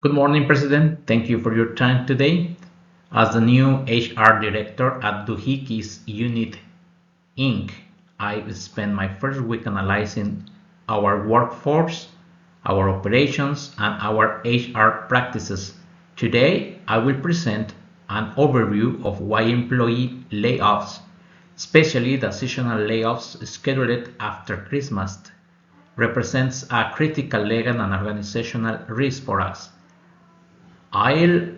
Good morning, President. Thank you for your time today. As the new HR Director at Doohickeys Unit Inc., I spent my first week analyzing our workforce, our operations, and our HR practices. Today, I will present an overview of why employee layoffs, especially the seasonal layoffs scheduled after Christmas, represents a critical legal and organizational risk for us. I'll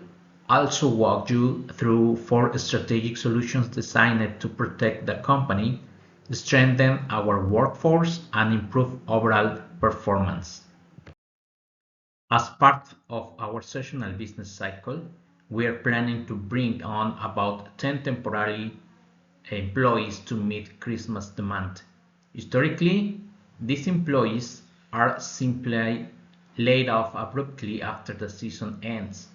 also walk you through four strategic solutions designed to protect the company, strengthen our workforce, and improve overall performance. As part of our seasonal business cycle, we are planning to bring on about 10 temporary employees to meet Christmas demand. Historically, these employees are simply laid off abruptly after the season ends.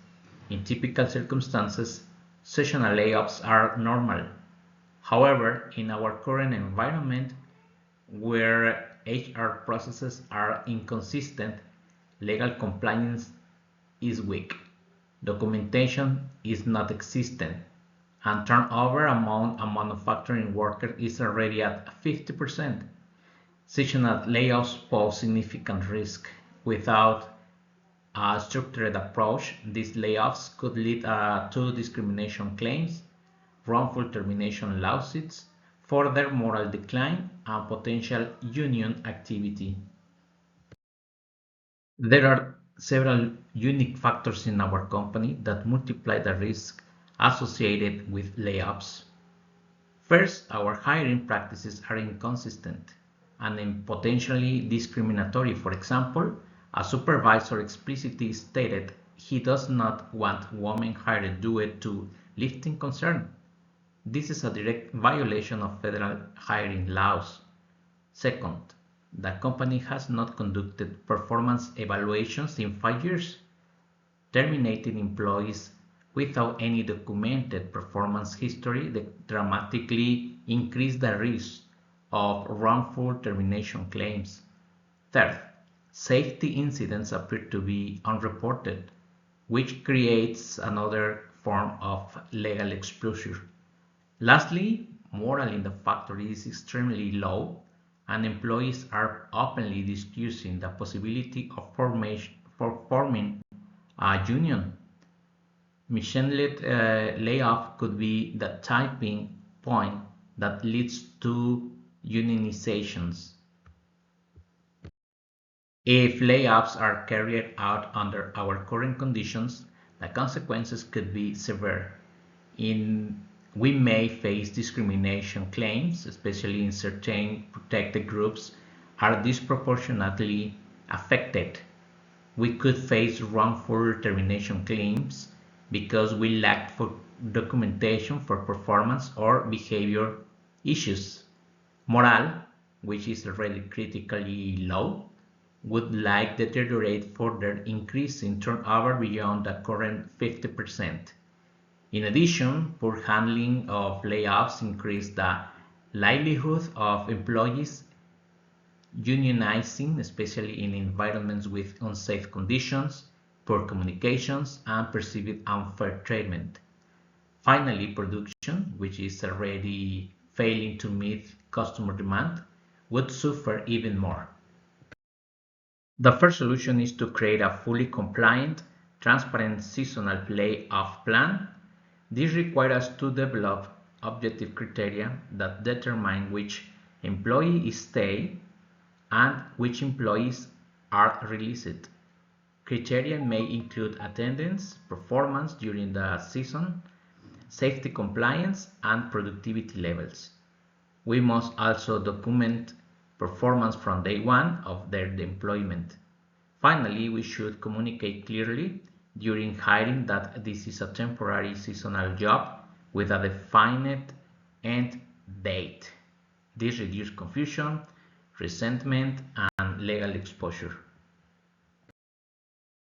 In typical circumstances, seasonal layoffs are normal. However, in our current environment, where HR processes are inconsistent, legal compliance is weak, documentation is not existent, and turnover among a manufacturing worker is already at 50%. Seasonal layoffs pose significant risk. Without a structured approach, these layoffs could lead to discrimination claims, wrongful termination lawsuits, further moral decline, and potential union activity. There are several unique factors in our company that multiply the risk associated with layoffs. First, our hiring practices are inconsistent and potentially discriminatory. For example, a supervisor explicitly stated he does not want women hired due to lifting concern. This is a direct violation of federal hiring laws. Second, the company has not conducted performance evaluations in 5 years, terminating employees without any documented performance history that dramatically increase the risk of wrongful termination claims. Third, safety incidents appear to be unreported, which creates another form of legal exposure. Lastly, morale in the factory is extremely low, and employees are openly discussing the possibility of forming a union. Machine-led layoff could be the tipping point that leads to unionizations. If layoffs are carried out under our current conditions, the consequences could be severe. In We may face discrimination claims, especially in certain protected groups are disproportionately affected. We could face wrongful termination claims because we lacked for documentation for performance or behavior issues. Morale, which is already critically low, would like deteriorate further, increasing turnover beyond the current 50%. In addition, poor handling of layoffs increase the livelihood of employees unionizing, especially in environments with unsafe conditions, poor communications, and perceived unfair treatment. Finally, production, which is already failing to meet customer demand, would suffer even more. The first solution is to create a fully compliant, transparent seasonal layoff plan. This requires us to develop objective criteria that determine which employees stay and which employees are released. Criteria may include attendance, performance during the season, safety compliance, and productivity levels. We must also document performance from day one of their employment. Finally, we should communicate clearly during hiring that this is a temporary seasonal job with a defined end date. This reduces confusion, resentment, and legal exposure.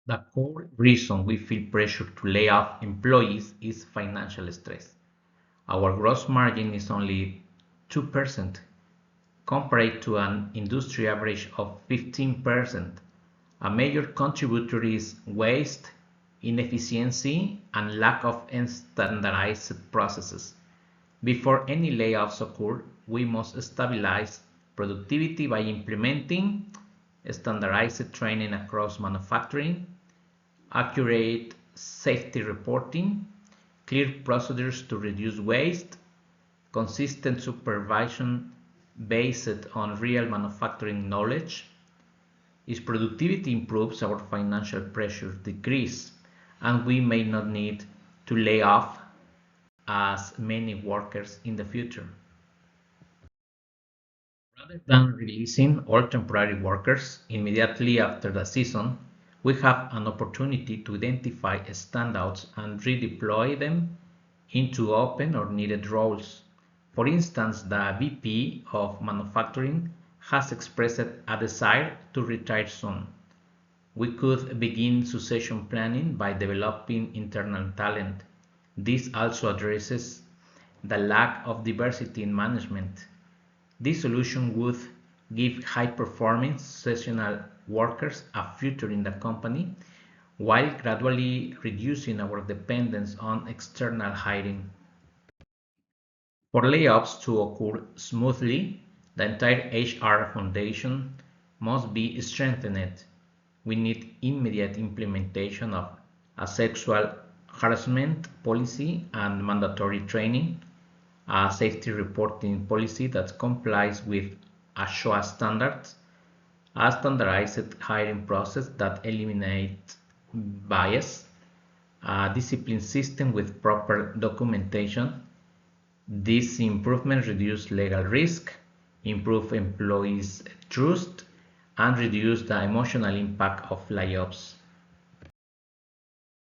The core reason we feel pressure to lay off employees is financial stress. Our gross margin is only 2% compared to an industry average of 15%. A major contributor is waste, inefficiency, and lack of standardized processes. Before any layoffs occur, we must stabilize productivity by implementing standardized training across manufacturing, accurate safety reporting, clear procedures to reduce waste, consistent supervision based on real manufacturing knowledge. If productivity improves, our financial pressures decrease, and we may not need to lay off as many workers in the future. Rather than releasing all temporary workers immediately after the season, we have an opportunity to identify standouts and redeploy them into open or needed roles. For instance, the VP of Manufacturing has expressed a desire to retire soon. We could begin succession planning by developing internal talent. This also addresses the lack of diversity in management. This solution would give high-performing seasonal workers a future in the company while gradually reducing our dependence on external hiring. For layoffs to occur smoothly, the entire HR foundation must be strengthened. We need immediate implementation of a sexual harassment policy and mandatory training, a safety reporting policy that complies with ASHA standards, a standardized hiring process that eliminates bias, a discipline system with proper documentation. These improvements reduce legal risk, improve employees' trust, and reduce the emotional impact of layoffs.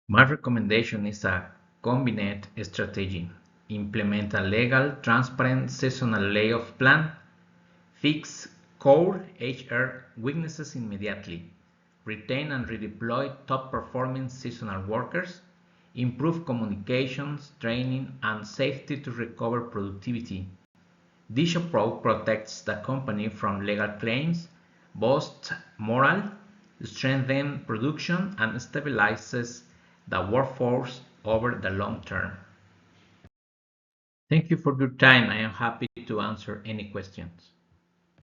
My recommendation is a combined strategy. Implement a legal, transparent seasonal layoff plan. Fix core HR weaknesses immediately. Retain and redeploy top-performing seasonal workers. Improve communications, training, and safety to recover productivity. This approach protects the company from legal claims, boosts morale, strengthens production, and stabilizes the workforce over the long term. Thank you for your time. I am happy to answer any questions.